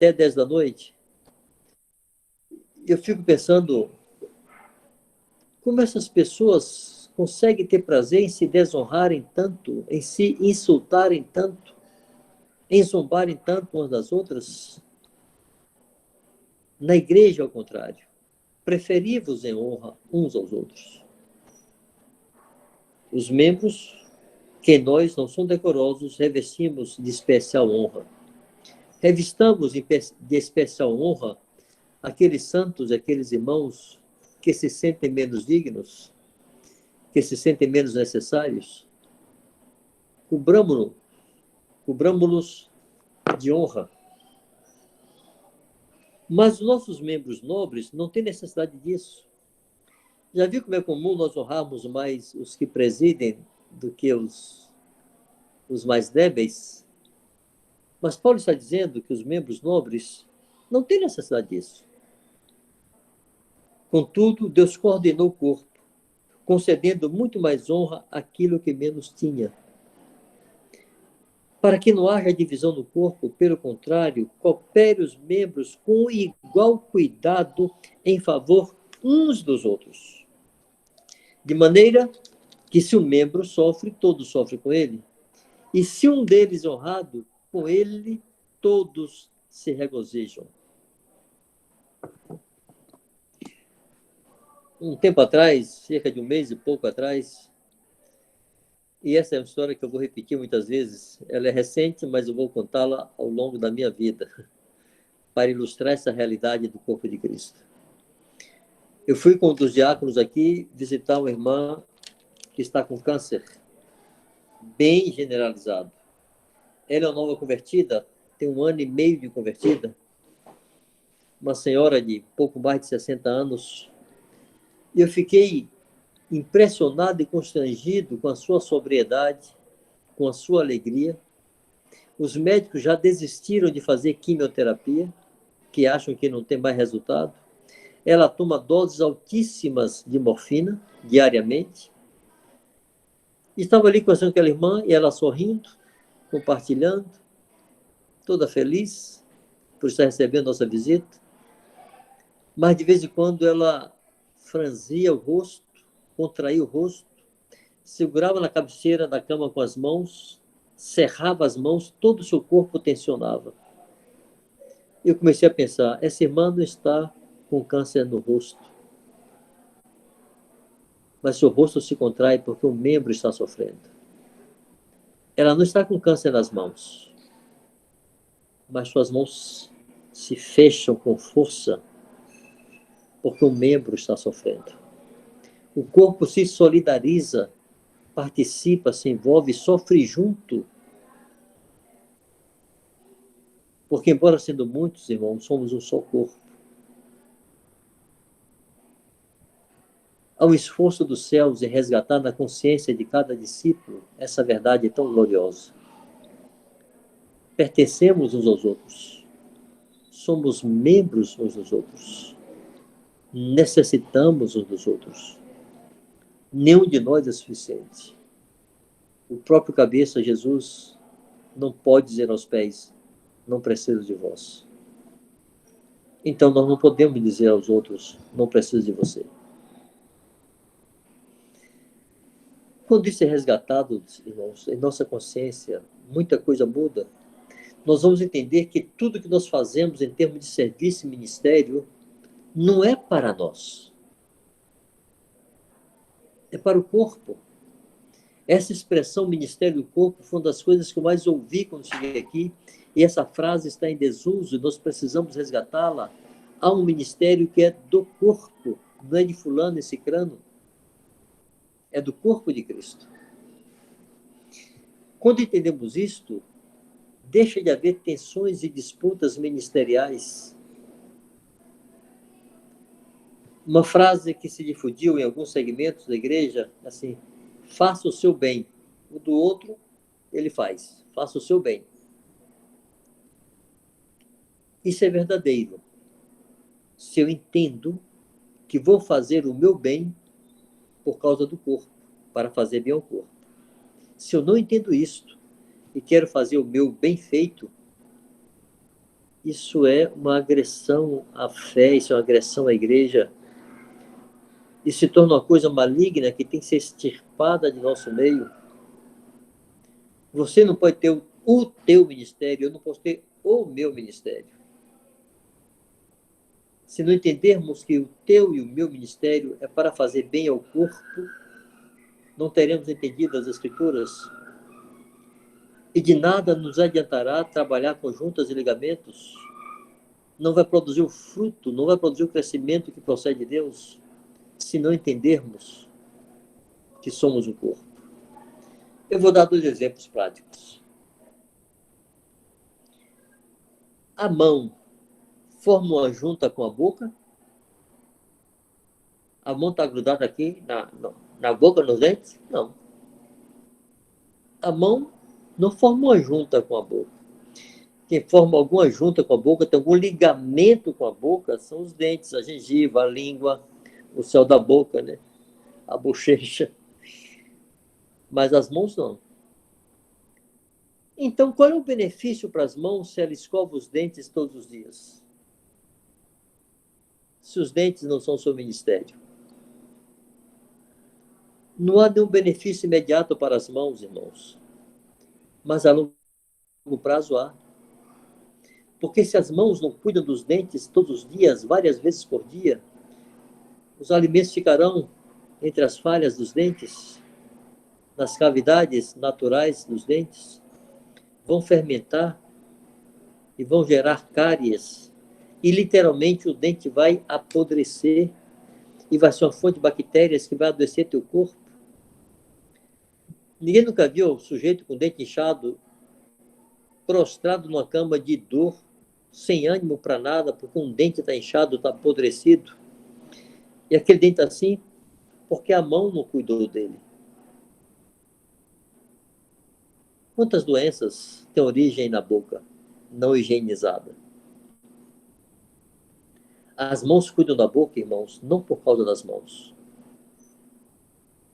até 10 da noite, eu fico pensando como essas pessoas conseguem ter prazer em se desonrarem tanto, em se insultarem tanto, em zombarem tanto umas das outras. Na igreja, ao contrário, preferi-vos em honra uns aos outros. Os membros que nós não são decorosos, revestimos de especial honra. Revistamos de especial honra aqueles santos, aqueles irmãos que se sentem menos dignos, que se sentem menos necessários. Cobramos-los de honra. Mas os nossos membros nobres não têm necessidade disso. Já viu como é comum nós honrarmos mais os que presidem do que os mais débeis? Mas Paulo está dizendo que os membros nobres não têm necessidade disso. Contudo, Deus coordenou o corpo, concedendo muito mais honra àquilo que menos tinha. Para que não haja divisão no corpo, pelo contrário, coopere os membros com igual cuidado em favor uns dos outros. De maneira que se um membro sofre, todos sofrem com ele. E se um deles é honrado, com ele todos se regozijam. Um tempo atrás, cerca de um mês e pouco atrás, e essa é uma história que eu vou repetir muitas vezes, ela é recente, mas eu vou contá-la ao longo da minha vida, para ilustrar essa realidade do corpo de Cristo. Eu fui com um dos diáconos aqui visitar uma irmã que está com câncer, bem generalizado. Ela é uma nova convertida, tem 1 ano e meio de convertida, uma senhora de pouco mais de 60 anos, e eu fiquei impressionado e constrangido com a sua sobriedade, com a sua alegria. Os médicos já desistiram de fazer quimioterapia, que acham que não tem mais resultado. Ela toma doses altíssimas de morfina diariamente. Estava ali conversando com aquela irmã e ela sorrindo, compartilhando, toda feliz por estar recebendo nossa visita. Mas de vez em quando ela franzia o rosto, contraía o rosto, segurava na cabeceira da cama com as mãos, cerrava as mãos, todo o seu corpo tensionava. Eu comecei a pensar, essa irmã não está com câncer no rosto, mas seu rosto se contrai porque o membro está sofrendo. Ela não está com câncer nas mãos, mas suas mãos se fecham com força porque o membro está sofrendo. O corpo se solidariza, participa, se envolve, sofre junto. Porque, embora sendo muitos, irmãos, somos um só corpo. Há um esforço dos céus em resgatar na consciência de cada discípulo essa verdade tão gloriosa. Pertencemos uns aos outros. Somos membros uns dos outros. Necessitamos uns dos outros. Nenhum de nós é suficiente. O próprio cabeça, Jesus, não pode dizer aos pés, não preciso de vós. Então nós não podemos dizer aos outros, não preciso de você. Quando isso é resgatado, irmãos, em nossa consciência, muita coisa muda. Nós vamos entender que tudo que nós fazemos em termos de serviço e ministério não é para nós. É para o corpo. Essa expressão ministério do corpo foi uma das coisas que eu mais ouvi quando cheguei aqui, e essa frase está em desuso, e nós precisamos resgatá-la. Há um ministério que é do corpo, não é de fulano e cicrano, é do corpo de Cristo. Quando entendemos isto, deixa de haver tensões e disputas ministeriais. Uma frase que se difundiu em alguns segmentos da igreja, assim, faça o seu bem. O do outro, ele faz. Faça o seu bem. Isso é verdadeiro. Se eu entendo que vou fazer o meu bem por causa do corpo, para fazer bem ao corpo. Se eu não entendo isto e quero fazer o meu bem feito, Isso é uma agressão à fé, isso é uma agressão à igreja. Isso se torna uma coisa maligna que tem que ser extirpada de nosso meio. Você não pode ter o teu ministério, eu não posso ter o meu ministério. Se não entendermos que o teu e o meu ministério é para fazer bem ao corpo, não teremos entendido as Escrituras. E de nada nos adiantará trabalhar com juntas e ligamentos. Não vai produzir o fruto, não vai produzir o crescimento que procede de Deus, se não entendermos que somos o corpo. Eu vou dar 2 exemplos práticos. A mão forma uma junta com a boca. A mão está grudada aqui na boca, nos dentes? Não. A mão não forma uma junta com a boca. Quem forma alguma junta com a boca, tem algum ligamento com a boca, são os dentes, a gengiva, a língua, o céu da boca, né? A bochecha. Mas as mãos não. Então, qual é o benefício para as mãos se ela escova os dentes todos os dias? Se os dentes não são seu ministério. Não há nenhum benefício imediato para as mãos, irmãos. Mas a longo prazo há. Porque se as mãos não cuidam dos dentes todos os dias, várias vezes por dia, os alimentos ficarão entre as falhas dos dentes, nas cavidades naturais dos dentes, vão fermentar e vão gerar cáries. E literalmente o dente vai apodrecer e vai ser uma fonte de bactérias que vai adoecer teu corpo. Ninguém nunca viu o sujeito com o dente inchado, prostrado numa cama de dor, sem ânimo para nada, porque um dente está inchado, está apodrecido. E aquele dente assim, porque a mão não cuidou dele. Quantas doenças têm origem na boca, não higienizada? As mãos cuidam da boca, irmãos, não por causa das mãos,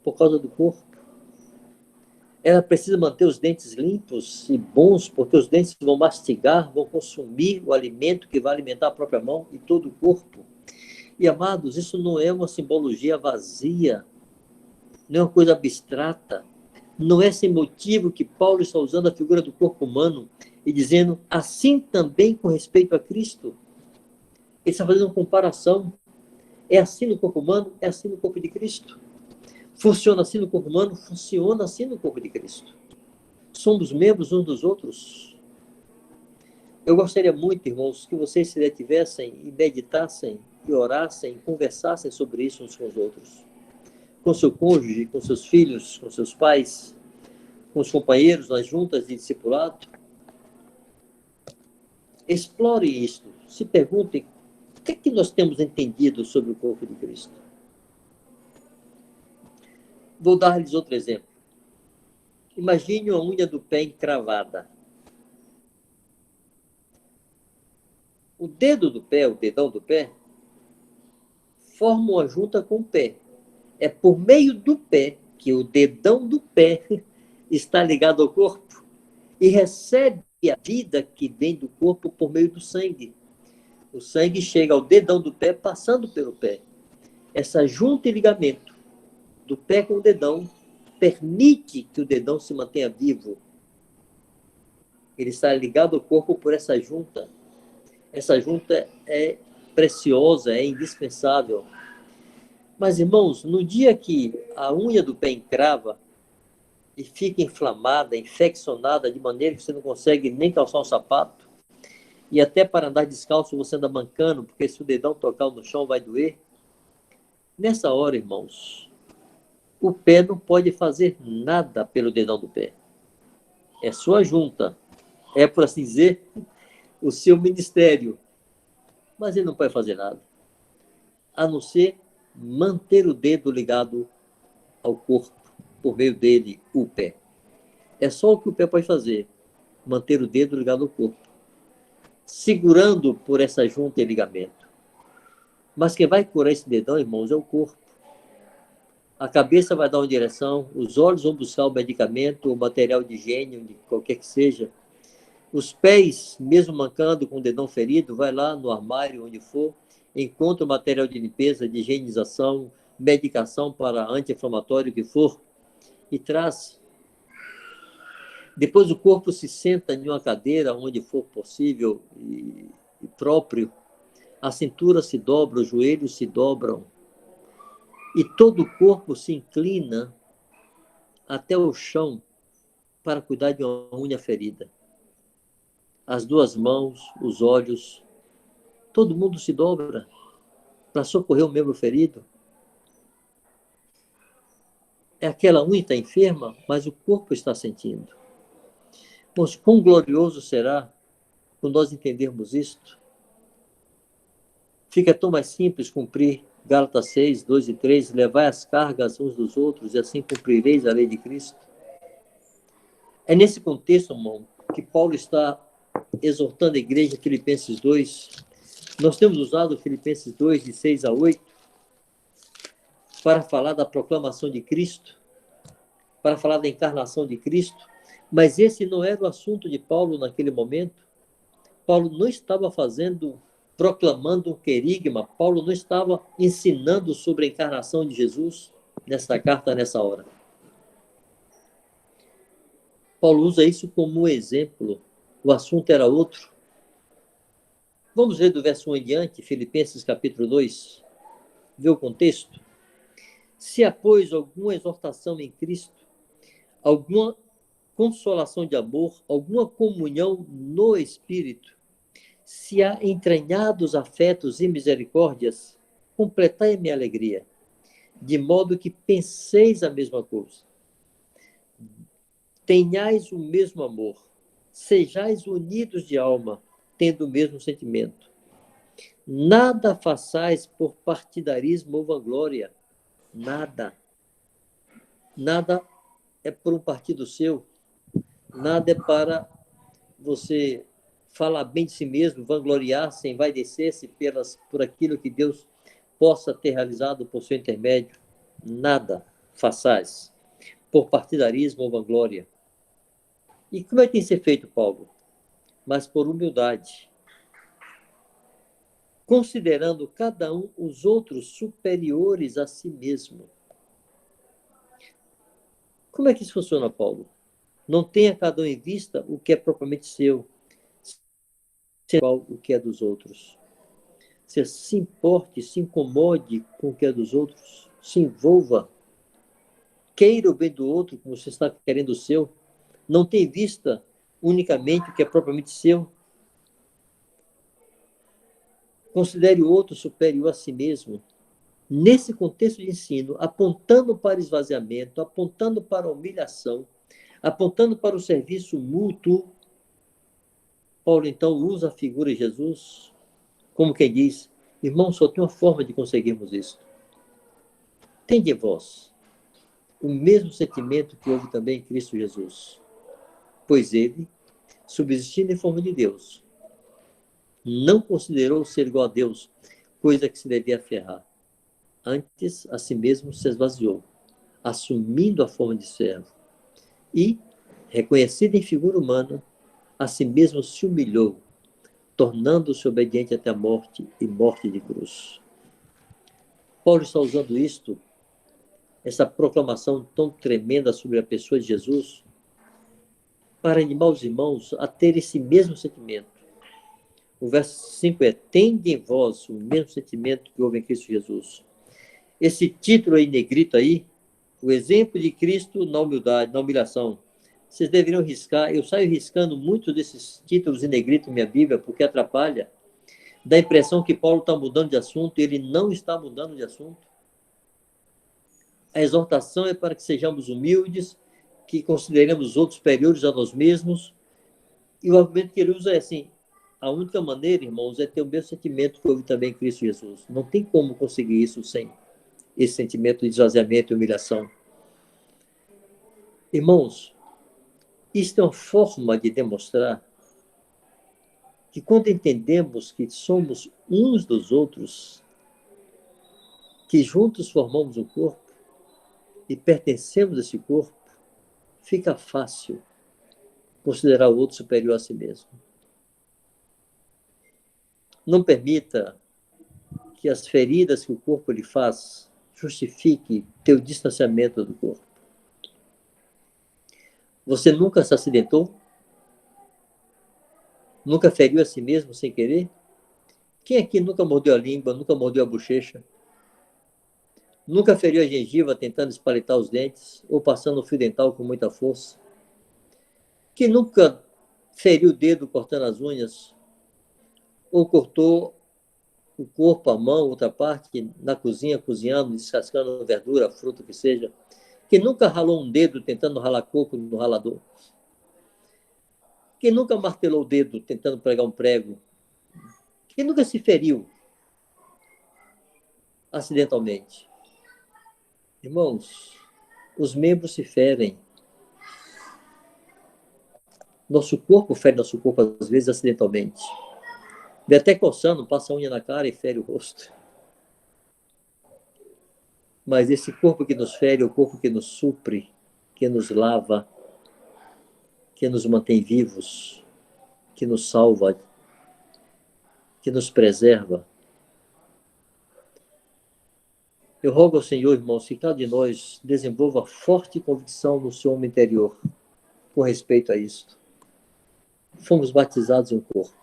por causa do corpo. Ela precisa manter os dentes limpos e bons, porque os dentes vão mastigar, vão consumir o alimento que vai alimentar a própria mão e todo o corpo. E, amados, isso não é uma simbologia vazia, não é uma coisa abstrata, não é sem motivo que Paulo está usando a figura do corpo humano e dizendo assim também com respeito a Cristo. Ele está fazendo uma comparação. É assim no corpo humano, é assim no corpo de Cristo. Funciona assim no corpo humano, funciona assim no corpo de Cristo. Somos membros uns dos outros. Eu gostaria muito, irmãos, que vocês se detivessem e meditassem, e orassem, e conversassem sobre isso uns com os outros. Com seu cônjuge, com seus filhos, com seus pais, com os companheiros nas juntas de discipulado. Explore isso. Se perguntem o que é que nós temos entendido sobre o corpo de Cristo. Vou dar-lhes outro exemplo. Imagine uma unha do pé encravada. O dedo do pé, o dedão do pé, forma uma junta com o pé. É por meio do pé que o dedão do pé está ligado ao corpo e recebe a vida que vem do corpo por meio do sangue. O sangue chega ao dedão do pé passando pelo pé. Essa junta e ligamento do pé com o dedão permite que o dedão se mantenha vivo. Ele está ligado ao corpo por essa junta. Essa junta é preciosa, é indispensável. Mas, irmãos, no dia que a unha do pé encrava e fica inflamada, infeccionada, de maneira que você não consegue nem calçar um sapato, e até para andar descalço você anda mancando, porque se o dedão tocar no chão vai doer. Nessa hora, irmãos, o pé não pode fazer nada pelo dedão do pé. É sua junta. É, por assim dizer, o seu ministério. Mas ele não pode fazer nada. A não ser manter o dedo ligado ao corpo, por meio dele, o pé. É só o que o pé pode fazer. Manter o dedo ligado ao corpo. Segurando por essa junta e ligamento. Mas quem vai curar esse dedão, irmãos, é o corpo. A cabeça vai dar uma direção, os olhos vão buscar o medicamento, o material de higiene, de qualquer que seja. Os pés, mesmo mancando com o dedão ferido, vai lá no armário, onde for, encontra o material de limpeza, de higienização, medicação para anti-inflamatório, o que for, e traz. Depois o corpo se senta em uma cadeira, onde for possível e próprio. A cintura se dobra, os joelhos se dobram. E todo o corpo se inclina até o chão para cuidar de uma unha ferida. As duas mãos, os olhos, todo mundo se dobra para socorrer o membro ferido. É aquela unha que está enferma, mas o corpo está sentindo. Pois quão glorioso será quando nós entendermos isto? Fica tão mais simples cumprir Gálatas 6, 2 e 3, levai as cargas uns dos outros e assim cumprireis a lei de Cristo. É nesse contexto, irmão, que Paulo está exortando a igreja, Filipenses 2. Nós temos usado Filipenses 2, de 6 a 8, para falar da proclamação de Cristo, para falar da encarnação de Cristo, mas esse não era o assunto de Paulo naquele momento. Paulo não estava proclamando um querigma, Paulo não estava ensinando sobre a encarnação de Jesus nessa carta, nessa hora. Paulo usa isso como um exemplo, o assunto era outro. Vamos ler do verso 1 em diante, Filipenses capítulo 2, ver o contexto. Se há, pois, alguma exortação em Cristo, alguma consolação de amor, alguma comunhão no Espírito, se há entranhados afetos e misericórdias, completai a minha alegria, de modo que penseis a mesma coisa. Tenhais o mesmo amor, sejais unidos de alma, tendo o mesmo sentimento. Nada façais por partidarismo ou vanglória. Nada. Nada é por um partido seu. Nada é para você falar bem de si mesmo, vangloriar-se, envaidecer-se por aquilo que Deus possa ter realizado por seu intermédio. Nada façais por partidarismo ou vanglória. E como é que tem que ser feito, Paulo? Mas por humildade, considerando cada um os outros superiores a si mesmo. Como é que isso funciona, Paulo? Não tenha cada um em vista o que é propriamente seu, o que é dos outros. Você se importe, se incomode com o que é dos outros, se envolva, queira o bem do outro como você está querendo o seu, não tenha em vista unicamente o que é propriamente seu. Considere o outro superior a si mesmo. Nesse contexto de ensino, apontando para o esvaziamento, apontando para a humilhação, apontando para o serviço mútuo, Paulo então usa a figura de Jesus como quem diz, irmão, só tem uma forma de conseguirmos isso. Tende em vós o mesmo sentimento que houve também em Cristo Jesus, pois ele, subsistindo em forma de Deus, não considerou ser igual a Deus, coisa que se devia aferrar. Antes, a si mesmo se esvaziou, assumindo a forma de servo. E, reconhecido em figura humana, a si mesmo se humilhou, tornando-se obediente até a morte e morte de cruz. Paulo está usando isto, essa proclamação tão tremenda sobre a pessoa de Jesus, para animar os irmãos a ter esse mesmo sentimento. O verso 5 é: tende em vós o mesmo sentimento que houve em Cristo Jesus. Esse título aí, negrito aí, o exemplo de Cristo na humildade, na humilhação. Vocês deveriam riscar, eu saio riscando muitos desses títulos em negrito na minha Bíblia, porque atrapalha. Dá a impressão que Paulo está mudando de assunto, e ele não está mudando de assunto. A exortação é para que sejamos humildes, que consideremos os outros superiores a nós mesmos, e o argumento que ele usa é assim, a única maneira, irmãos, é ter o mesmo sentimento que houve também em Cristo Jesus. Não tem como conseguir isso sem esse sentimento de esvaziamento e humilhação. Irmãos, isto é uma forma de demonstrar que quando entendemos que somos uns dos outros, que juntos formamos um corpo e pertencemos a esse corpo, fica fácil considerar o outro superior a si mesmo. Não permita que as feridas que o corpo lhe faz justifique teu distanciamento do corpo. Você nunca se acidentou? Nunca feriu a si mesmo sem querer? Quem aqui nunca mordeu a língua, nunca mordeu a bochecha? Nunca feriu a gengiva tentando espalitar os dentes ou passando o fio dental com muita força? Quem nunca feriu o dedo cortando as unhas ou cortou o corpo, a mão, outra parte, na cozinha, cozinhando, descascando verdura, fruta, o que seja? Quem nunca ralou um dedo tentando ralar coco no ralador? Quem nunca martelou o dedo tentando pregar um prego? Quem nunca se feriu acidentalmente? Irmãos, os membros se ferem. Nosso corpo fere nosso corpo, às vezes, acidentalmente. Vê até coçando, passa a unha na cara e fere o rosto. Mas esse corpo que nos fere é o corpo que nos supre, que nos lava, que nos mantém vivos, que nos salva, que nos preserva. Eu rogo ao Senhor, irmãos, que cada de nós desenvolva forte convicção no seu homem interior com respeito a isto. Fomos batizados em um corpo.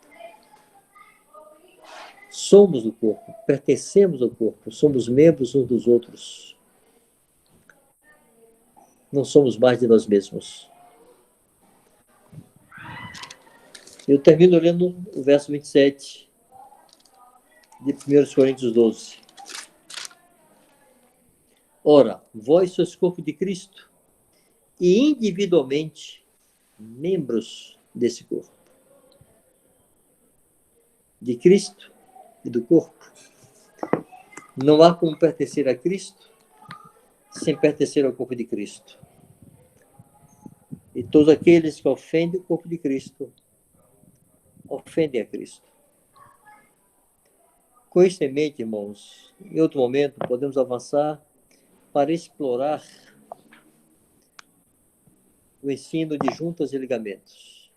Somos do corpo, pertencemos ao corpo, somos membros uns dos outros. Não somos mais de nós mesmos. Eu termino lendo o verso 27 de 1 Coríntios 12. Ora, vós sois corpo de Cristo e individualmente membros desse corpo. De Cristo e do corpo. Não há como pertencer a Cristo sem pertencer ao corpo de Cristo. E todos aqueles que ofendem o corpo de Cristo ofendem a Cristo. Com isso em mente, irmãos, em outro momento podemos avançar para explorar o ensino de juntas e ligamentos,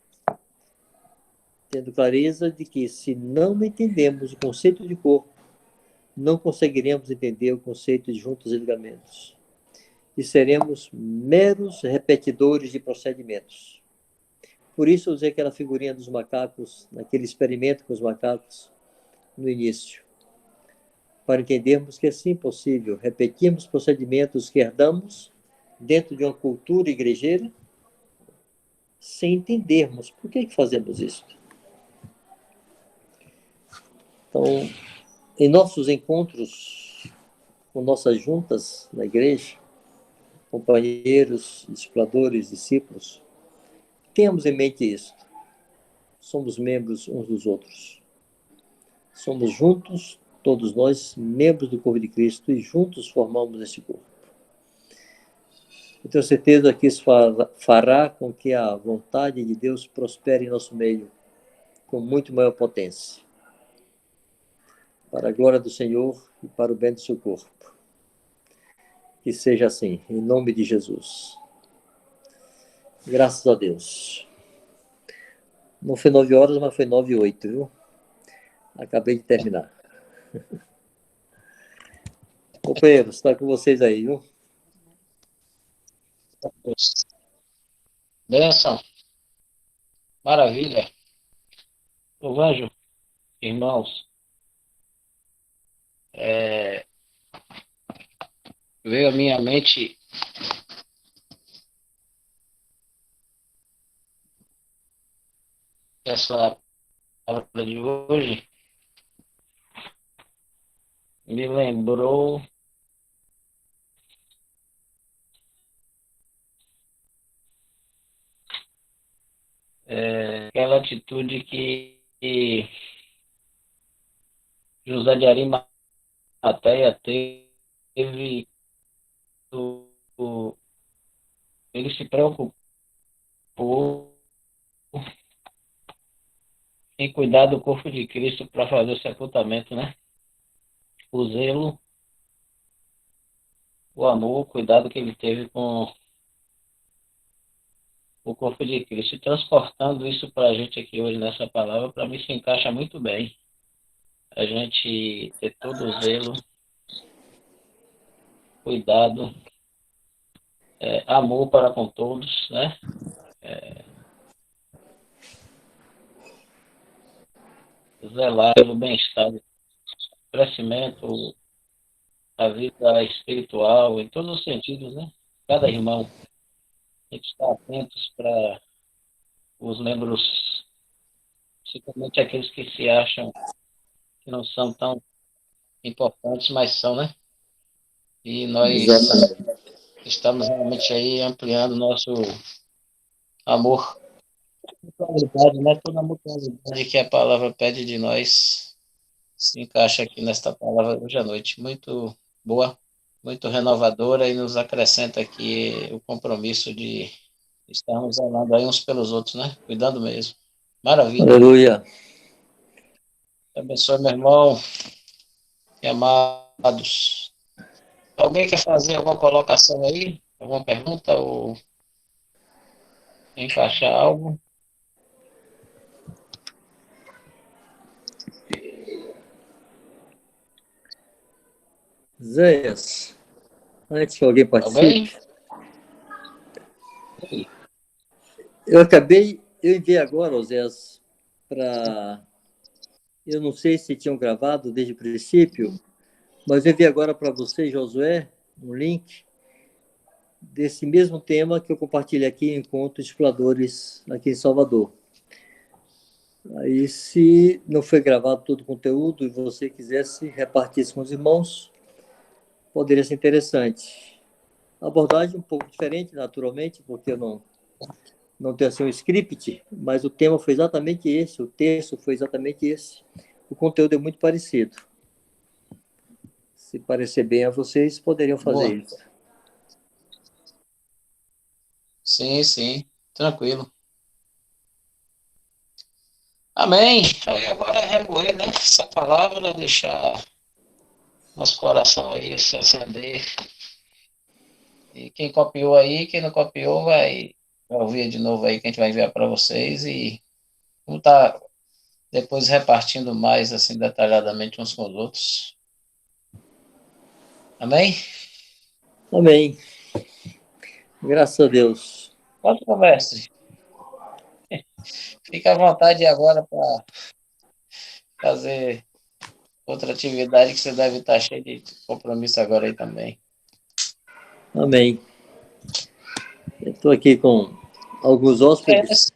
tendo clareza de que, se não entendemos o conceito de corpo, não conseguiremos entender o conceito de juntas e ligamentos. E seremos meros repetidores de procedimentos. Por isso eu usei aquela figurinha dos macacos, naquele experimento com os macacos, no início. Para entendermos que é sim possível repetirmos procedimentos que herdamos dentro de uma cultura igrejeira, sem entendermos por que fazemos isso. Então, em nossos encontros com nossas juntas na igreja, companheiros, discipuladores, discípulos, tenhamos em mente isso. Somos membros uns dos outros. Somos juntos, todos nós, membros do corpo de Cristo, e juntos formamos esse corpo. Eu tenho certeza que isso fará com que a vontade de Deus prospere em nosso meio, com muito maior potência. Para a glória do Senhor e para o bem do seu corpo. Que seja assim, em nome de Jesus. Graças a Deus. Não foi 9 horas, mas foi 9h08, viu? Acabei de terminar. Companheiros, está com vocês aí, viu? Benção, maravilha. O anjo, irmãos, veio à minha mente essa palavra de hoje, me lembrou aquela atitude que José de Arimateia teve, ele se preocupou em cuidar do corpo de Cristo para fazer o sepultamento, né? O zelo, o amor, o cuidado que ele teve com o corpo de Cristo. E transportando isso para a gente aqui hoje nessa palavra, para mim se encaixa muito bem. A gente ter todo o zelo, cuidado, amor para com todos, né? Zelar pelo bem-estar, crescimento, a vida espiritual, em todos os sentidos, né? Cada irmão tem que estar atentos para os membros, principalmente aqueles que se acham que não são tão importantes, mas são, né? E nós Exatamente. estamos realmente aí ampliando nosso amor, mutualidade, né? Toda a mutualidade que a palavra pede de nós se encaixa aqui nesta palavra hoje à noite. Muito boa, muito renovadora e nos acrescenta aqui o compromisso de estarmos olhando aí uns pelos outros, né? Cuidando mesmo. Maravilha. Aleluia. Abençoe, meu irmão e amados. Alguém quer fazer alguma colocação aí? Alguma pergunta ou encaixar algo? Zéias, antes que alguém Alguém? participe, eu enviei agora, Zéias, para. Eu não sei se tinham gravado desde o princípio, mas eu enviei agora para você, Josué, um link desse mesmo tema que eu compartilhei aqui em Encontro de Exploradores aqui em Salvador. Aí, se não foi gravado todo o conteúdo e você quisesse repartir isso com os irmãos, poderia ser interessante. A abordagem um pouco diferente, naturalmente, porque eu não tenho assim um script, mas o tema foi exatamente esse, o texto foi exatamente esse. O conteúdo é muito parecido. Se parecer bem a vocês, poderiam fazer Boa. isso. Sim, sim. Tranquilo. Amém. Aí agora é remoer, né? Essa palavra, deixar nosso coração aí se acender. E quem copiou aí, quem não copiou, vai ouvir de novo aí que a gente vai enviar para vocês e vamos estar depois repartindo mais assim detalhadamente uns com os outros. Amém? Amém. Graças a Deus. Pode, mestre. Fica à vontade agora para fazer outra atividade que você deve estar cheio de compromisso agora aí também. Amém. Eu estou aqui com alguns hóspedes.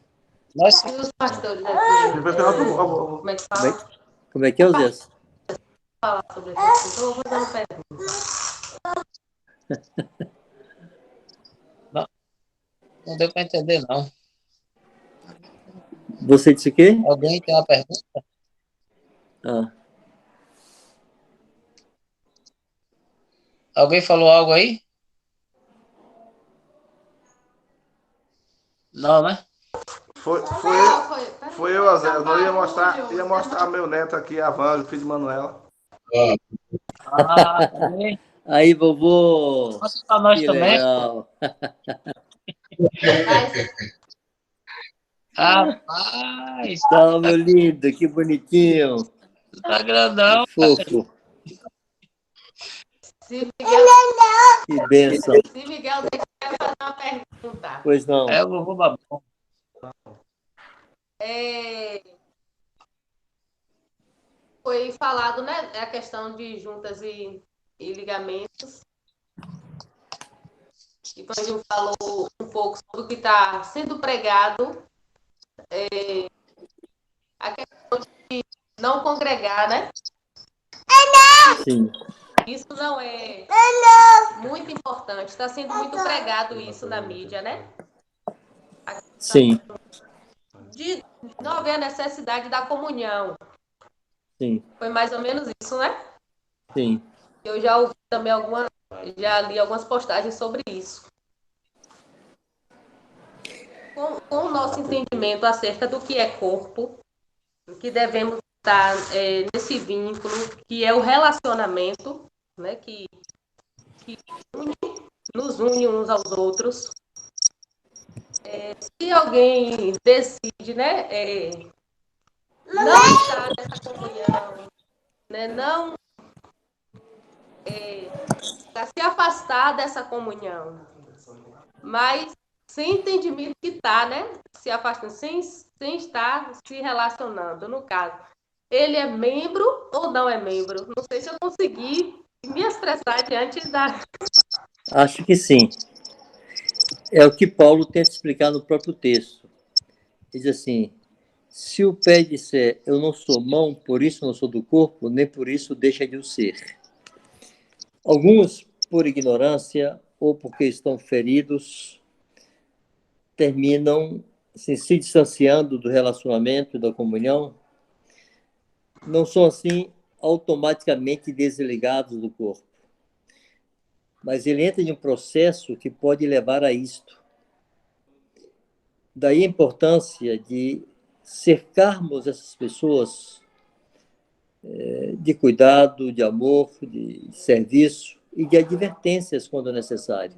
Nós E os pastores aqui, como é que fala? Como é que é, Zé? Falar sobre esse assunto, eu vou fazer uma pergunta. não deu para entender, não. Você disse o quê? Alguém tem uma pergunta? Ah, Alguém falou algo aí? Não, né? Foi eu, Zé. Eu não ia mostrar meu neto aqui, Avan, filho de Manuela. Também. aí, vovô. Mostra para nós Que também. legal. Rapaz, Tá, meu lindo, que bonitinho. tá grandão. Que fofo. Se Miguel, Que bênção. se Miguel deixar eu fazer uma pergunta. Pois não. É o vovô babão. Foi falado, né, a questão de juntas e ligamentos. E o Panjinho falou um pouco sobre o que está sendo pregado. A questão de não congregar, né? Sim. Isso não é muito importante. Está sendo muito pregado isso na mídia, né? Sim. De não haver a necessidade da comunhão. Sim. Foi mais ou menos isso, né? Sim. Eu já ouvi também já li algumas postagens sobre isso. Com o nosso entendimento acerca do que é corpo, que devemos estar nesse vínculo, que é o relacionamento, né? Que nos une uns aos outros. Se alguém decide, né, não estar nessa comunhão, né, não se afastar dessa comunhão, mas sem entendimento que está, né, se afastando, sem estar se relacionando, no caso. Ele é membro ou não é membro? Não sei se eu consegui me expressar diante da... Acho que sim. É o que Paulo tenta explicar no próprio texto. Ele diz assim, se o pé disser, eu não sou mão, por isso não sou do corpo, nem por isso deixa de o ser. Alguns, por ignorância ou porque estão feridos, terminam assim, se distanciando do relacionamento, da comunhão, não são assim automaticamente desligados do corpo. Mas ele entra em um processo que pode levar a isto. Daí a importância de cercarmos essas pessoas de cuidado, de amor, de serviço e de advertências quando necessário.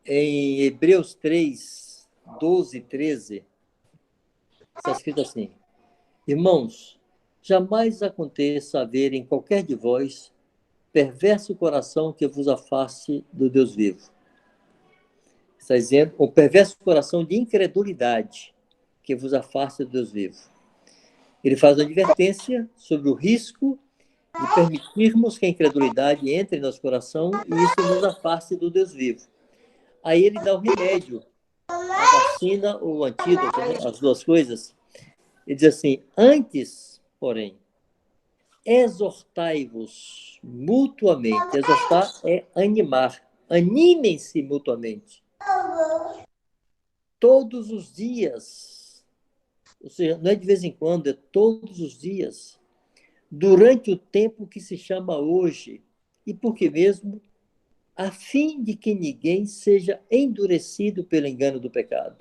Em Hebreus 3, 12 e 13, está escrito assim: Irmãos, jamais aconteça haver em qualquer de vós perverso coração que vos afaste do Deus vivo. Está dizendo, o perverso coração de incredulidade que vos afaste do Deus vivo. Ele faz uma advertência sobre o risco de permitirmos que a incredulidade entre em nosso coração e isso nos afaste do Deus vivo. Aí ele dá o remédio, a vacina ou o antídoto, né? As duas coisas. Ele diz assim, antes, porém, exortai-vos mutuamente. Exortar é animar. Animem-se mutuamente. Todos os dias. Ou seja, não é de vez em quando, é todos os dias. Durante o tempo que se chama hoje. E por que mesmo? A fim de que ninguém seja endurecido pelo engano do pecado.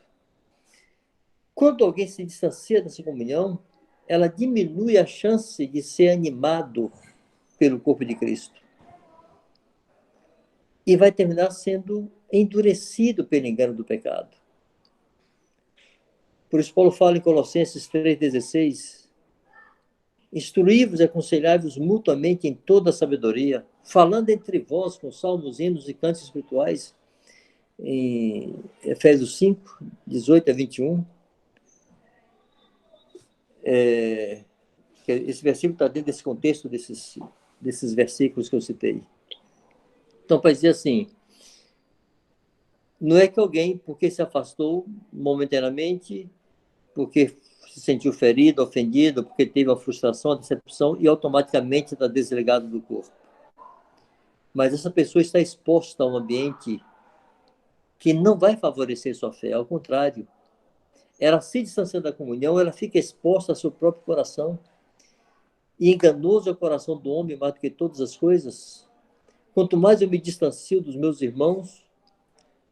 Quando alguém se distancia dessa comunhão, ela diminui a chance de ser animado pelo corpo de Cristo. E vai terminar sendo endurecido pelo engano do pecado. Por isso Paulo fala em Colossenses 3,16, instruí-vos e aconselhai-vos mutuamente em toda a sabedoria, falando entre vós com salmos, hinos e cantos espirituais, em Efésios 5, 18 a 21. Esse versículo está dentro desse contexto desses versículos que eu citei. Então, para dizer assim, não é que alguém, porque se afastou momentaneamente, porque se sentiu ferido, ofendido, porque teve uma frustração, uma decepção, e automaticamente está desligado do corpo. Mas essa pessoa está exposta a um ambiente que não vai favorecer sua fé, ao contrário. Ela se distanciando da comunhão, ela fica exposta ao seu próprio coração. E enganoso é o coração do homem mais do que todas as coisas. Quanto mais eu me distancio dos meus irmãos,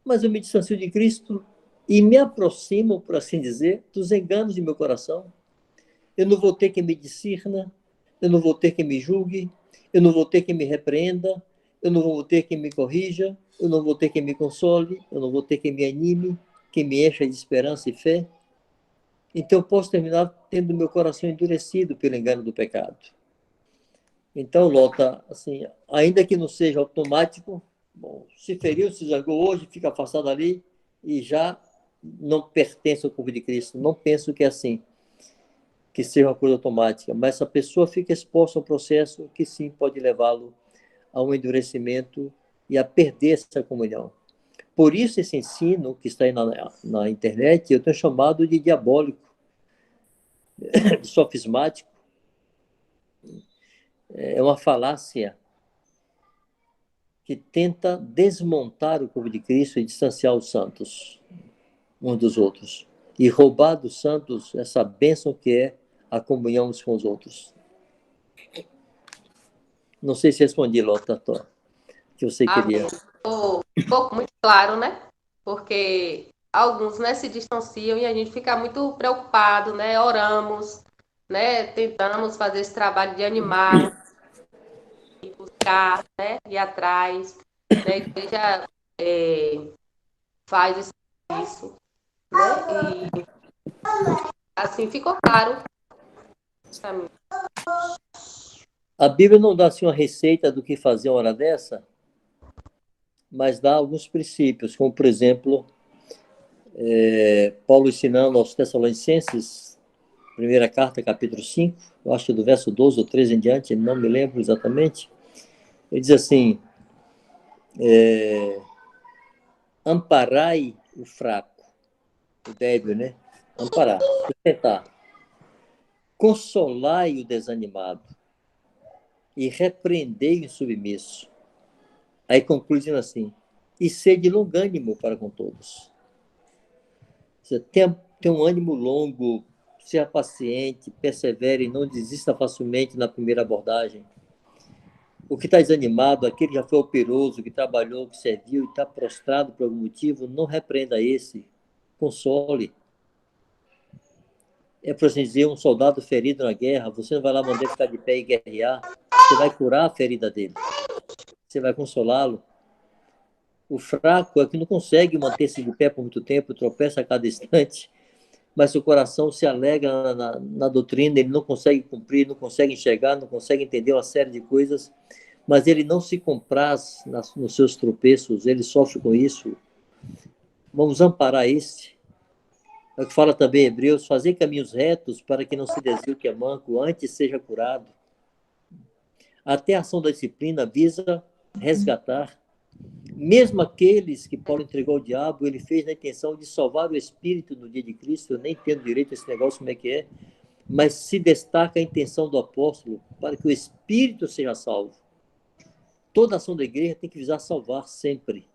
mais eu me distancio de Cristo e me aproximo, por assim dizer, dos enganos de meu coração. Eu não vou ter quem me discirna, eu não vou ter quem me julgue, eu não vou ter quem me repreenda, eu não vou ter quem me corrija, eu não vou ter quem me console, eu não vou ter quem me anime, quem me encha de esperança e fé. Então eu posso terminar tendo meu coração endurecido pelo engano do pecado. Então, Lota, assim, ainda que não seja automático, bom, se feriu, se zangou hoje, fica afastado ali e já não pertence ao corpo de Cristo. Não penso que é assim, que seja uma coisa automática, mas essa pessoa fica exposta a um processo que sim pode levá-lo a um endurecimento e a perder essa comunhão. Por isso esse ensino que está aí na internet, eu tenho chamado de diabólico, de sofismático, é uma falácia que tenta desmontar o corpo de Cristo e distanciar os santos uns dos outros e roubar dos santos essa bênção que é a comunhão uns com os outros. Não sei se respondi, Lota, que você queria. Ficou muito claro, né? Porque alguns, né, se distanciam e a gente fica muito preocupado, né? Oramos, né? Tentamos fazer esse trabalho de animar, de buscar, né? Ir atrás, né? A igreja faz esse isso, né? E assim ficou claro para mim. A Bíblia não dá assim uma receita do que fazer uma hora dessa, mas dá alguns princípios, como, por exemplo, Paulo ensinando aos Tessalonicenses, primeira carta, capítulo 5, eu acho que do verso 12 ou 13 em diante, não me lembro exatamente, ele diz assim, amparai o fraco, o débil, né? Amparar, sustentar. Consolai o desanimado e repreendei o submisso. Aí conclui dizendo assim, e sede longânimo para com todos. Você tem um ânimo longo, seja paciente, persevere, não desista facilmente na primeira abordagem. O que está desanimado, aquele que já foi operoso, que trabalhou, que serviu e está prostrado por algum motivo, não repreenda esse, console. É para assim dizer, um soldado ferido na guerra, você não vai lá mandar ele ficar de pé e guerrear, você vai curar a ferida dele, você vai consolá-lo. O fraco é que não consegue manter-se de pé por muito tempo, tropeça a cada instante, mas seu coração se alegra na doutrina, ele não consegue cumprir, não consegue enxergar, não consegue entender uma série de coisas, mas ele não se compraz nos seus tropeços, ele sofre com isso. Vamos amparar este. É o que fala também Hebreus, fazer caminhos retos para que não se desvie o que é manco, antes seja curado. Até a ação da disciplina visa resgatar. Mesmo aqueles que Paulo entregou ao diabo, ele fez na intenção de salvar o espírito no dia de Cristo. Eu nem entendo direito esse negócio, como é que é, mas se destaca a intenção do apóstolo para que o espírito seja salvo. Toda ação da igreja tem que visar salvar sempre,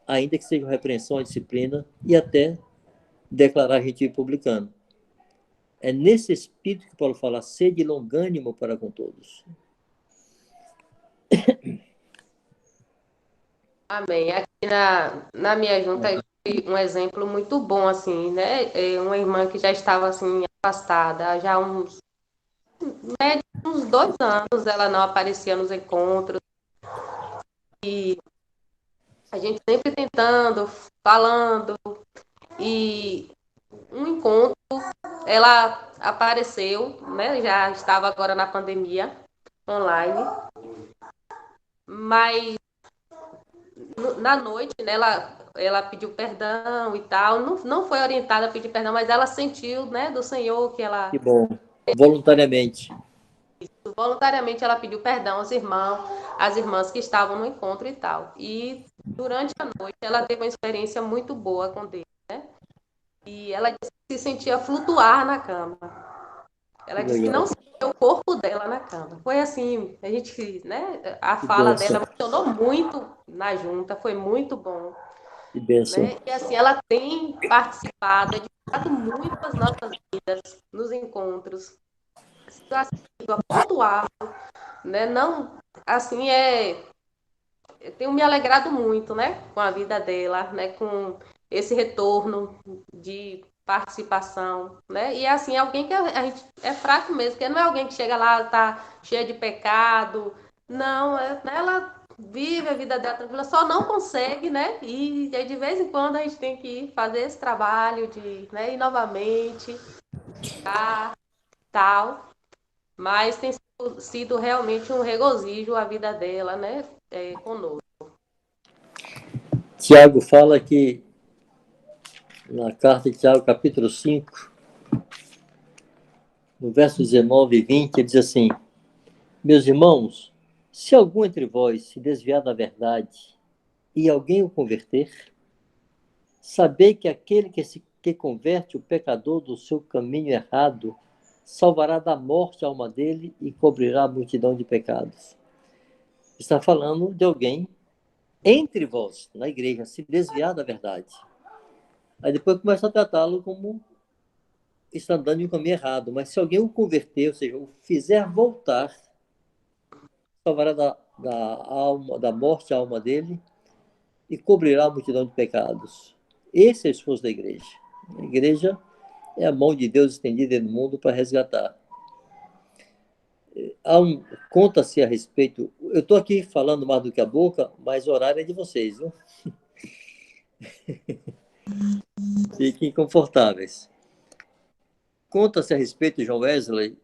ainda que seja uma repreensão à disciplina e até declarar gentil publicano. É nesse espírito que Paulo fala, sede longânimo para com todos. Amém. Aqui na minha junta eu tive um exemplo muito bom, assim, né? Uma irmã que já estava, assim, afastada, já uns 2 anos ela não aparecia nos encontros. E a gente sempre tentando, falando. E um encontro, ela apareceu, né? Já estava agora na pandemia, online. Mas na noite, né, ela pediu perdão e tal, não foi orientada a pedir perdão, mas ela sentiu, né, do Senhor que ela... Que bom, voluntariamente. Voluntariamente ela pediu perdão aos irmãos, às irmãs que estavam no encontro e tal. E durante a noite ela teve uma experiência muito boa com Deus, né? E ela disse que se sentia flutuar na cama. Ela disse que não sentia o corpo dela na cama. Foi assim, a gente, né, a fala dela funcionou muito na junta, foi muito bom. Que bênção. Né? E assim, ela tem participado, edificado muito as nossas vidas nos encontros. Sido pontual, né? Não, assim, eu tenho me alegrado muito, né, com a vida dela, né, com esse retorno de participação, né? E assim, alguém que a gente é fraco mesmo, porque não é alguém que chega lá, tá cheia de pecado, não, ela vive a vida dela tranquila, só não consegue, né? E aí, de vez em quando a gente tem que fazer esse trabalho de, né, ir novamente, tal, mas tem sido realmente um regozijo a vida dela, né, conosco. Tiago fala que, na carta de Tiago, capítulo 5, no verso 19 e 20, ele diz assim, meus irmãos, se algum entre vós se desviar da verdade e alguém o converter, sabei que aquele que converte o pecador do seu caminho errado salvará da morte a alma dele e cobrirá a multidão de pecados. Está falando de alguém entre vós, na igreja, se desviar da verdade. Aí depois começa a tratá-lo como está andando em um caminho errado. Mas se alguém o converter, ou seja, o fizer voltar, salvará da morte a alma dele e cobrirá a multidão de pecados. Esse é o esforço da igreja. A igreja é a mão de Deus estendida no mundo para resgatar. Conta-se a respeito... Eu estou aqui falando mais do que a boca, mas o horário é de vocês, viu? Fiquem confortáveis. Conta-se a respeito de John Wesley,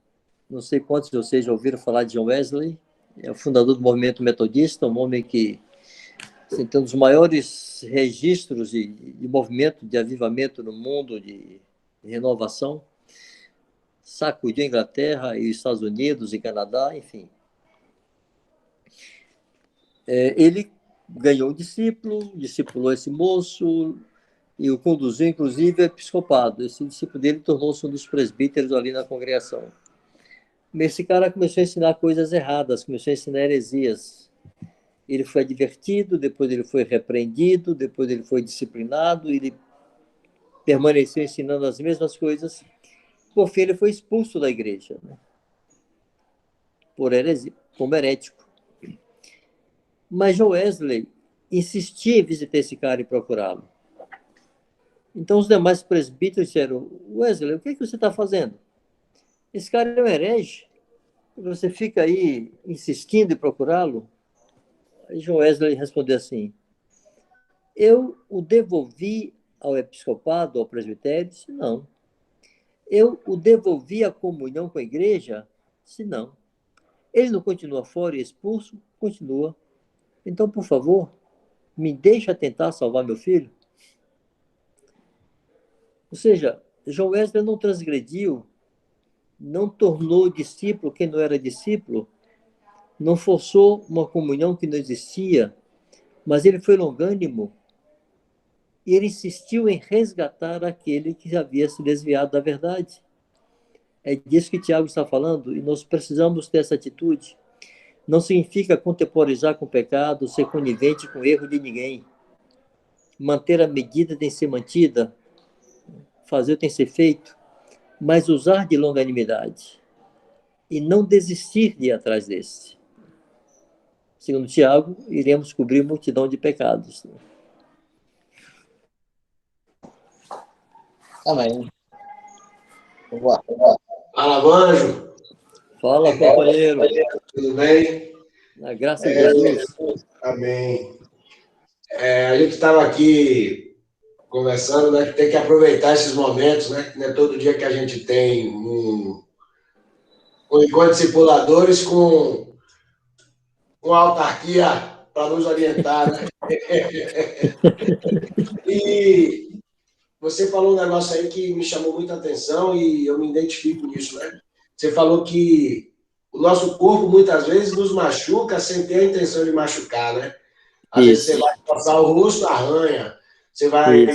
não sei quantos de vocês já ouviram falar de John Wesley, é o fundador do movimento metodista, um homem que assim, tem um dos maiores registros de movimento de avivamento no mundo, de renovação, sacudiu a Inglaterra e os Estados Unidos e Canadá, enfim. Ele ganhou um discípulo, discipulou esse moço e o conduziu, inclusive, a episcopado. Esse discípulo dele tornou-se um dos presbíteros ali na congregação. Esse cara começou a ensinar coisas erradas, começou a ensinar heresias. Ele foi advertido, depois ele foi repreendido, depois ele foi disciplinado, ele permaneceu ensinando as mesmas coisas. Por fim, ele foi expulso da igreja, né? Por heresia, como herético. Mas John Wesley insistia em visitar esse cara e procurá-lo. Então os demais presbíteros disseram: Wesley, o que é que você está fazendo? Esse cara é um herege. Você fica aí insistindo em procurá-lo? Aí John Wesley respondeu assim: eu o devolvi ao episcopado, ao presbitério? Disse: não. Eu o devolvi à comunhão com a igreja? Disse: não. Ele não continua fora e expulso? Continua. Então, por favor, me deixa tentar salvar meu filho? Ou seja, John Wesley não transgrediu, não tornou discípulo quem não era discípulo, não forçou uma comunhão que não existia, mas ele foi longânimo e ele insistiu em resgatar aquele que havia se desviado da verdade. É disso que Tiago está falando, e nós precisamos ter essa atitude. Não significa contemporizar com o pecado, ser conivente com o erro de ninguém. Manter a medida tem que ser mantida, fazer tem que ser feito, mas usar de longanimidade e não desistir de ir atrás desse. Segundo Tiago, iremos cobrir multidão de pecados. Amém. Fala, Vanjo. Fala, companheiro. Tudo bem? Na graça de Jesus. Amém. A gente estava aqui conversando, né? Que tem que aproveitar esses momentos, né? Não é todo dia que a gente tem um encontro de discipuladores com uma autarquia para nos orientar, né? E você falou um negócio aí que me chamou muita atenção e eu me identifico nisso, né? Você falou que o nosso corpo muitas vezes nos machuca sem ter a intenção de machucar, né? Às vezes você vai passar o rosto, arranha. Você vai.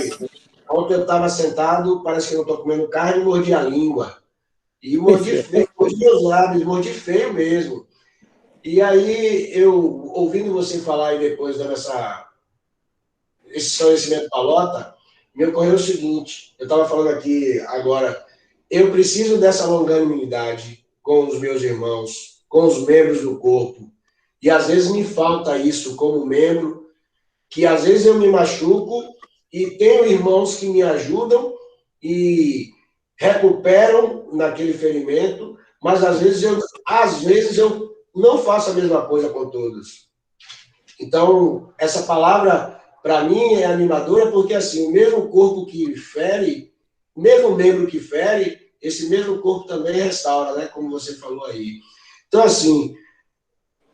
Ontem eu estava sentado, parece que eu não estou comendo carne, e mordi a língua. E mordi feio, mordi os lábios, mordi feio mesmo. E aí, eu, ouvindo você falar aí depois, dando esse esclarecimento para a Lota, me ocorreu o seguinte: eu estava falando aqui agora, eu preciso dessa longanimidade com os meus irmãos, com os membros do corpo. E às vezes me falta isso como membro, que às vezes eu me machuco e tenho irmãos que me ajudam e recuperam naquele ferimento, mas às vezes eu não faço a mesma coisa com todos. Então, essa palavra, para mim, é animadora, porque assim, o mesmo corpo que fere, o mesmo membro que fere, esse mesmo corpo também restaura, né? Como você falou aí. Então, assim,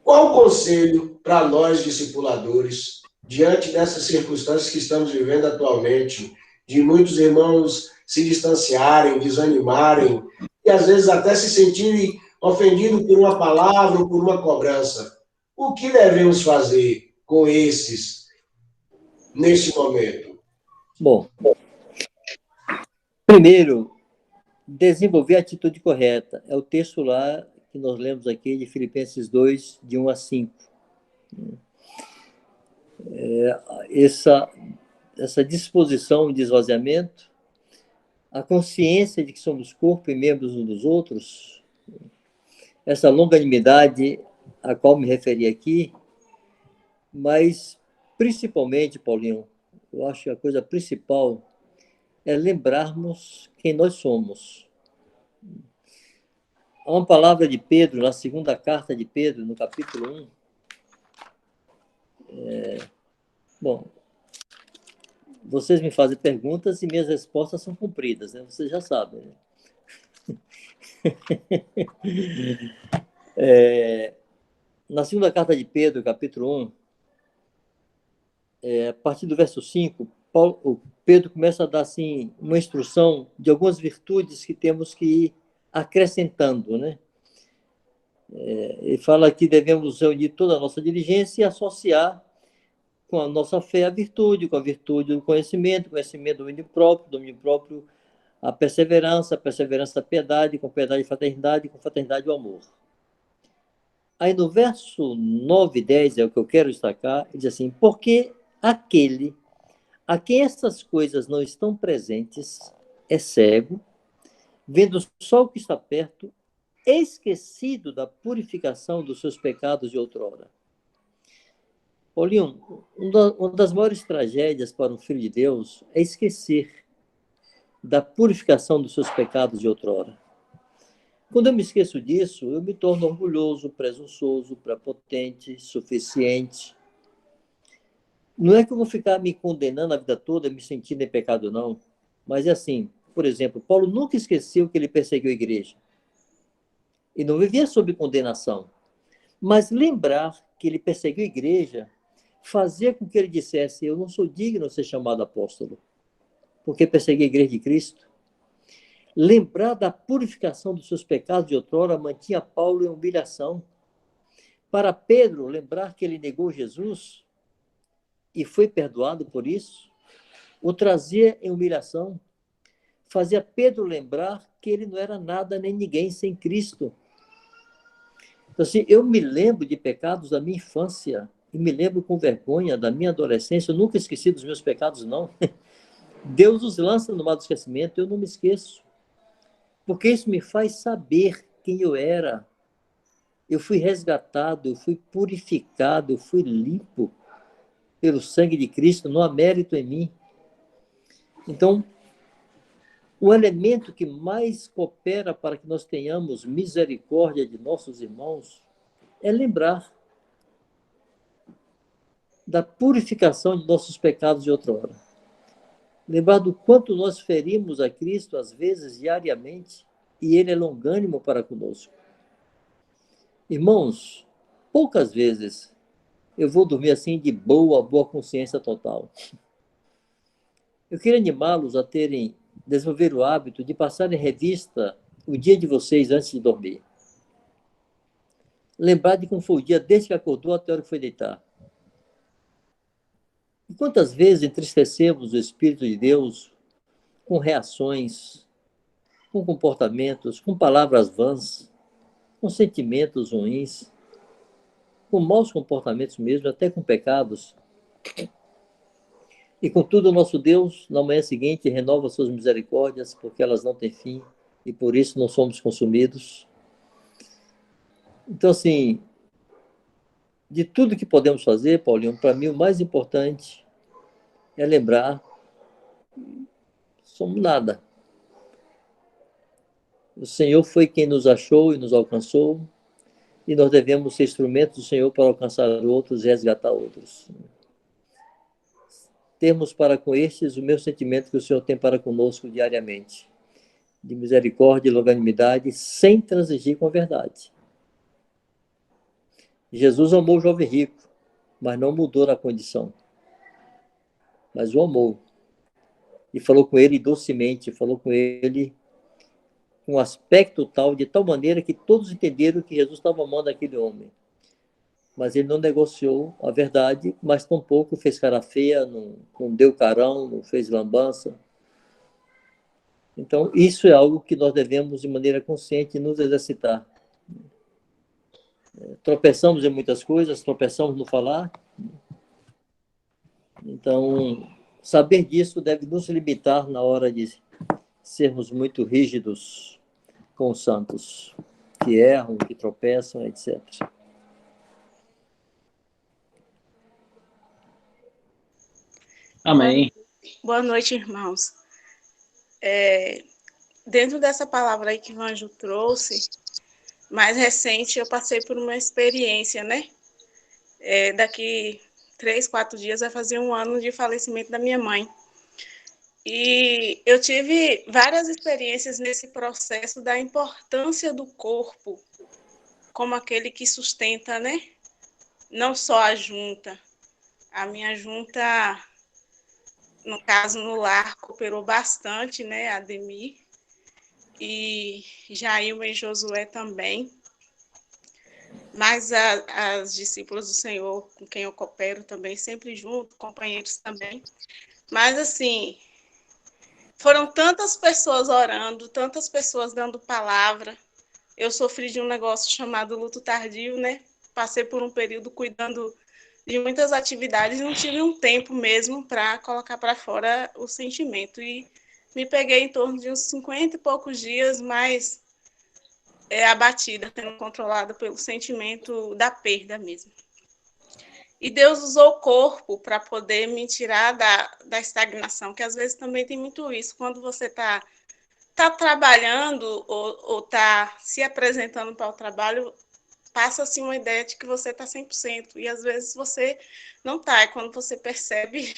qual o conselho para nós, discipuladores, diante dessas circunstâncias que estamos vivendo atualmente, de muitos irmãos se distanciarem, desanimarem, e às vezes até se sentirem ofendidos por uma palavra ou por uma cobrança? O que devemos fazer com esses neste momento? Bom, primeiro, desenvolver a atitude correta. É o texto lá que nós lemos aqui de Filipenses 2, de 1 a 5. Essa disposição de esvaziamento, a consciência de que somos corpo e membros uns dos outros, essa longanimidade a qual me referi aqui, mas principalmente, Paulinho, eu acho que a coisa principal é lembrarmos quem nós somos. Há uma palavra de Pedro, na segunda carta de Pedro, no capítulo 1. Bom, vocês me fazem perguntas e minhas respostas são cumpridas, né? Vocês já sabem, né? Na segunda carta de Pedro, capítulo 1, a partir do verso 5, Pedro começa a dar assim, uma instrução de algumas virtudes que temos que ir acrescentando, né? Ele fala que devemos reunir toda a nossa diligência e associar com a nossa fé a virtude, com a virtude do conhecimento, conhecimento do domínio próprio a perseverança a piedade, com piedade a fraternidade, com fraternidade o amor. Aí no verso 9 e 10 é o que eu quero destacar, ele diz assim, porque aquele a quem essas coisas não estão presentes é cego, vendo só o que está perto, esquecido da purificação dos seus pecados de outrora. Paulinho, uma das maiores tragédias para um filho de Deus é esquecer da purificação dos seus pecados de outrora. Quando eu me esqueço disso, eu me torno orgulhoso, presunçoso, prepotente, suficiente. Não é que eu vou ficar me condenando a vida toda, me sentindo em pecado, não. Mas é assim, por exemplo, Paulo nunca esqueceu que ele perseguiu a igreja. E não vivia sob condenação. Mas lembrar que ele perseguiu a igreja fazia com que ele dissesse, eu não sou digno de ser chamado apóstolo, porque persegui a igreja de Cristo. Lembrar da purificação dos seus pecados de outrora mantinha Paulo em humilhação. Para Pedro, lembrar que ele negou Jesus e foi perdoado por isso, o trazia em humilhação. Fazia Pedro lembrar que ele não era nada nem ninguém sem Cristo. Então, assim, eu me lembro de pecados da minha infância e me lembro com vergonha da minha adolescência. Eu nunca esqueci dos meus pecados, não. Deus os lança no mar do esquecimento, eu não me esqueço. Porque isso me faz saber quem eu era. Eu fui resgatado, eu fui purificado, eu fui limpo pelo sangue de Cristo, não há mérito em mim. Então, o elemento que mais coopera para que nós tenhamos misericórdia de nossos irmãos é lembrar da purificação de nossos pecados de outrora. Lembrar do quanto nós ferimos a Cristo, às vezes, diariamente, e Ele é longânimo para conosco. Irmãos, poucas vezes eu vou dormir assim de boa consciência total. Eu queria animá-los a desenvolver o hábito de passar em revista o dia de vocês antes de dormir. Lembrar de como foi o dia desde que acordou até a hora que foi deitar. E quantas vezes entristecemos o Espírito de Deus com reações, com comportamentos, com palavras vãs, com sentimentos ruins, com maus comportamentos mesmo, até com pecados. E contudo, o nosso Deus, na manhã seguinte, renova suas misericórdias, porque elas não têm fim, e por isso não somos consumidos. Então, assim, de tudo que podemos fazer, Paulinho, para mim o mais importante é lembrar que somos nada. O Senhor foi quem nos achou e nos alcançou, e nós devemos ser instrumentos do Senhor para alcançar outros e resgatar outros. Temos para com estes o mesmo sentimento que o Senhor tem para conosco diariamente, de misericórdia e longanimidade, sem transigir com a verdade. Jesus amou o jovem rico, mas não mudou na condição, mas o amou. E falou com ele docemente, falou com ele com um aspecto tal, de tal maneira que todos entenderam que Jesus estava amando aquele homem. Mas ele não negociou a verdade, mas tampouco fez cara feia, não deu carão, não fez lambança. Então, isso é algo que nós devemos, de maneira consciente, nos exercitar. Tropeçamos em muitas coisas, tropeçamos no falar. Então, saber disso deve nos limitar na hora de sermos muito rígidos com os santos, que erram, que tropeçam, etc. Amém. Boa noite, irmãos. Dentro dessa palavra aí que o Anjo trouxe, mais recente, eu passei por uma experiência, né? Daqui 3, 4 dias vai fazer 1 ano de falecimento da minha mãe. E eu tive várias experiências nesse processo da importância do corpo como aquele que sustenta, né? Não só a junta. A minha junta, no caso, no lar, cooperou bastante, né? A Ademir. E Jailma e Josué também. Mas as discípulas do Senhor, com quem eu coopero também, sempre junto, companheiros também. Mas, assim, foram tantas pessoas orando, tantas pessoas dando palavra. Eu sofri de um negócio chamado luto tardio, né? Passei por um período cuidando de muitas atividades, não tive um tempo mesmo para colocar para fora o sentimento. E me peguei em torno de uns 50 e poucos dias, mas abatida, sendo controlada pelo sentimento da perda mesmo. E Deus usou o corpo para poder me tirar da estagnação, que às vezes também tem muito isso. Quando você está trabalhando ou está se apresentando para o trabalho, passa-se uma ideia de que você está 100%, e às vezes você não está, e quando você percebe,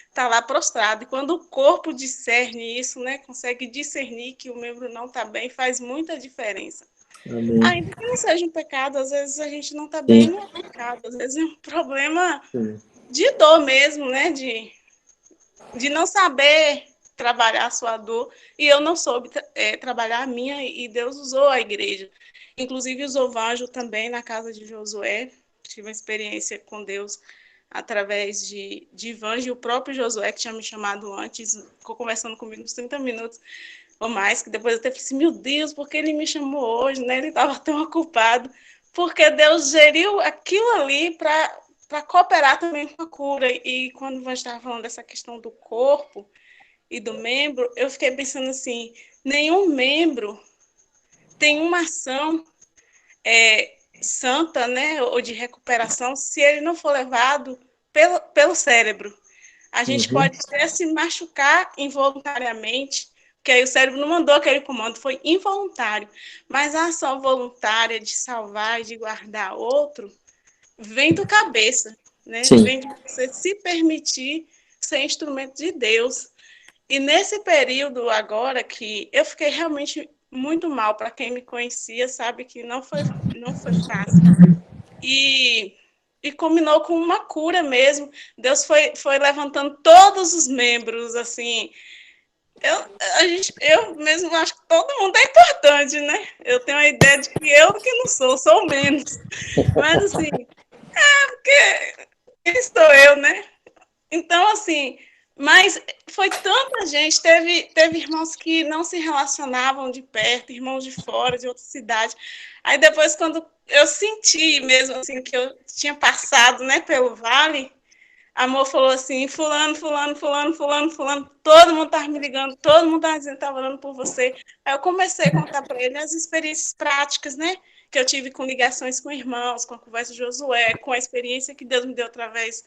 está lá prostrado. E quando o corpo discerne isso, né, consegue discernir que o membro não está bem, faz muita diferença. Amém. Ainda que não seja um pecado, às vezes a gente não está bem, não é pecado, às vezes é um problema de dor mesmo, né, de não saber trabalhar a sua dor, e eu não soube trabalhar a minha, e Deus usou a igreja. Inclusive usou Vanjo também na casa de Josué, tive uma experiência com Deus através de Vanjo, e o próprio Josué, que tinha me chamado antes, ficou conversando comigo uns 30 minutos ou mais, que depois eu até falei assim, meu Deus, por que ele me chamou hoje, né? Ele estava tão ocupado, porque Deus geriu aquilo ali para cooperar também com a cura. E quando você estava falando dessa questão do corpo e do membro, eu fiquei pensando assim, nenhum membro tem uma ação santa, né, ou de recuperação, se ele não for levado pelo cérebro. A gente pode até se machucar involuntariamente, porque aí o cérebro não mandou aquele comando, foi involuntário. Mas a ação voluntária de salvar e de guardar outro vem do cabeça, né? Vem de você se permitir ser instrumento de Deus. E nesse período agora que eu fiquei realmente muito mal, para quem me conhecia sabe que não foi fácil. E combinou com uma cura mesmo. Deus foi levantando todos os membros, assim. Eu mesmo acho que todo mundo é importante, né? Eu tenho a ideia de que eu que não sou menos. Mas, assim, porque quem sou eu, né? Então, assim, mas foi tanta gente, teve irmãos que não se relacionavam de perto, irmãos de fora, de outra cidade. Aí depois, quando eu senti mesmo assim que eu tinha passado, né, pelo vale, a amor falou assim, fulano, todo mundo estava me ligando, todo mundo estava dizendo que estava orando por você. Aí eu comecei a contar para ele as experiências práticas, né, que eu tive com ligações com irmãos, com a conversa de Josué, com a experiência que Deus me deu através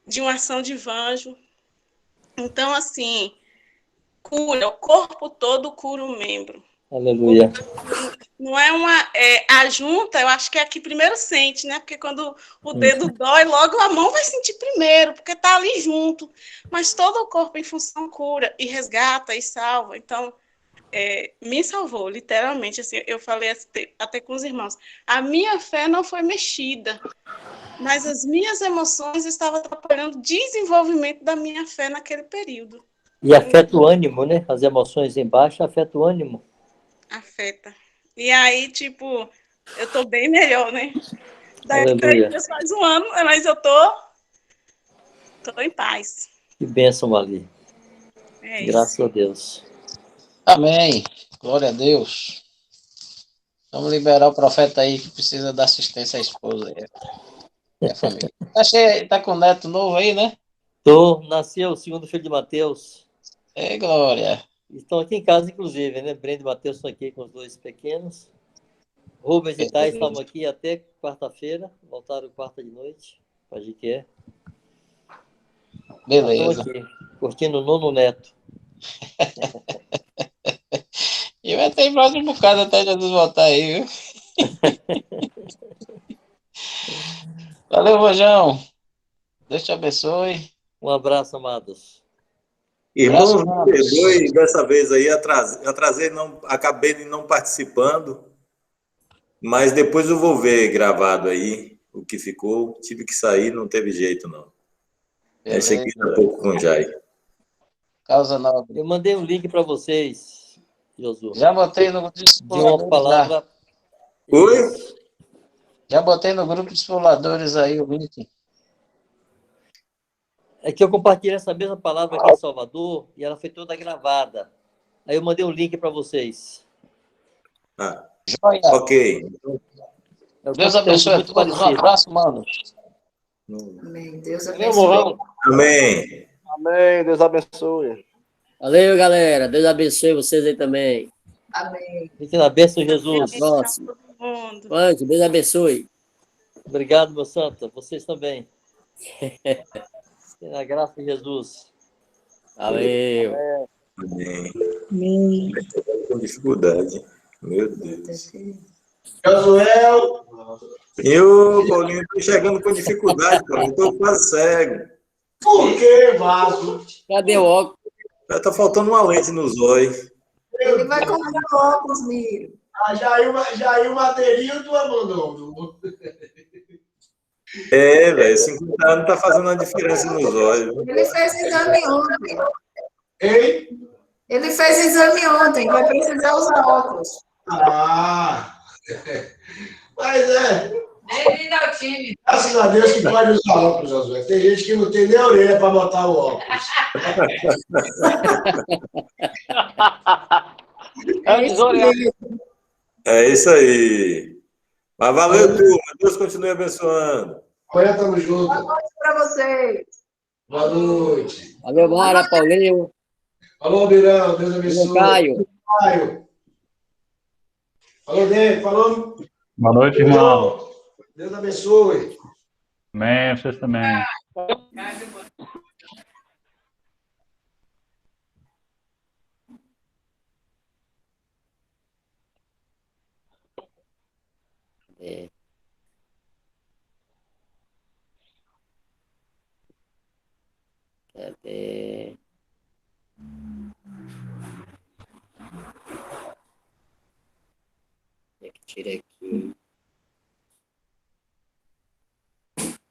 de uma ação de Vanjo. Então, assim, cura, o corpo todo cura o membro. Aleluia. Não é uma... a junta, eu acho que é a que primeiro sente, né? Porque quando o dedo dói, logo a mão vai sentir primeiro, porque tá ali junto. Mas todo o corpo em função cura, e resgata, e salva. Então, me salvou, literalmente. Assim, eu falei até com os irmãos. A minha fé não foi mexida, mas as minhas emoções estavam atrapalhando o desenvolvimento da minha fé naquele período. E afeta o ânimo, né? As emoções embaixo afetam o ânimo. Afeta. E aí, tipo, eu tô bem melhor, né? Daqui 3 dias faz um ano, mas eu tô em paz. Que bênção, Ali. Graças isso. a Deus. Amém. Glória a Deus. Vamos liberar o profeta aí que precisa da assistência à esposa e à família. Tá com neto novo aí, né? Nasceu o segundo filho de Mateus. Glória. Estão aqui em casa, inclusive, né? Brenda e Mateus estão aqui com os 2 pequenos. Rubens e Thais estavam aqui até quarta-feira, voltaram quarta de noite, para Jiqué. Beleza. Estão aqui, curtindo o 9º neto. E vai ter mais um bocado até Jesus voltar aí, viu? Valeu, Rojão. Deus te abençoe. Um abraço, amados. Irmãos, Abraço, me perdoe dessa vez aí, atrasei, não, acabei de não participando, mas depois eu vou ver gravado aí o que ficou. Tive que sair, não teve jeito, não. Aí cheguei beleza. há pouco com o Jai. Causa nobre. Eu mandei um link para vocês, Josu, Já botei no grupo dos de uma puladores lá. palavra. Oi? Isso. Já botei no grupo dos puladores aí o link. É que eu compartilhei essa mesma palavra aqui em Salvador e ela foi toda gravada. Aí eu mandei um link para vocês. Ah, Joia. ok. É um Deus conteúdo abençoe a muito todos. Um parecido. abraço, mano. Amém. Deus Valeu, abençoe. Morrão. Amém. Amém. Deus abençoe. Valeu, galera. Deus abençoe vocês aí também. Amém. Fique na bênção, Jesus. Próximo. Todo mundo. Anjo, Deus abençoe. Obrigado, meu santo. Vocês também. Fique na graça de Jesus. Valeu. Amém. Amém. Com dificuldade. Meu Deus. Josuel, E o Paulinho, estou chegando com dificuldade, Paulinho. Estou quase cego. por que vaso? Cadê o óculos? Está faltando uma lente nos olhos. Ele vai comprar óculos, Miro. Já aí o Madeirinho tu abandonou. É, velho, 50 anos está fazendo uma diferença nos olhos. Ele fez exame ontem. Hein? Ele fez exame ontem. Vai precisar usar óculos. Ah! Mas Bem-vindo ao time. graças a Deus que pode usar óculos, Josué. Tem gente que não tem nem a orelha para botar o óculos. É desorientado. É isso aí. Mas valeu, turma. Deus continue abençoando. Amanhã tamo junto. Boa noite para vocês. Boa noite. Valeu, Mara, Paulinho. Falou, Mirão. Deus Valeu, abençoe. Caio. Caio. Falou, Dave. Falou. Boa noite, irmão. Deus abençoe. Amém, vocês também. É. Cadê? Tem que tirar aqui.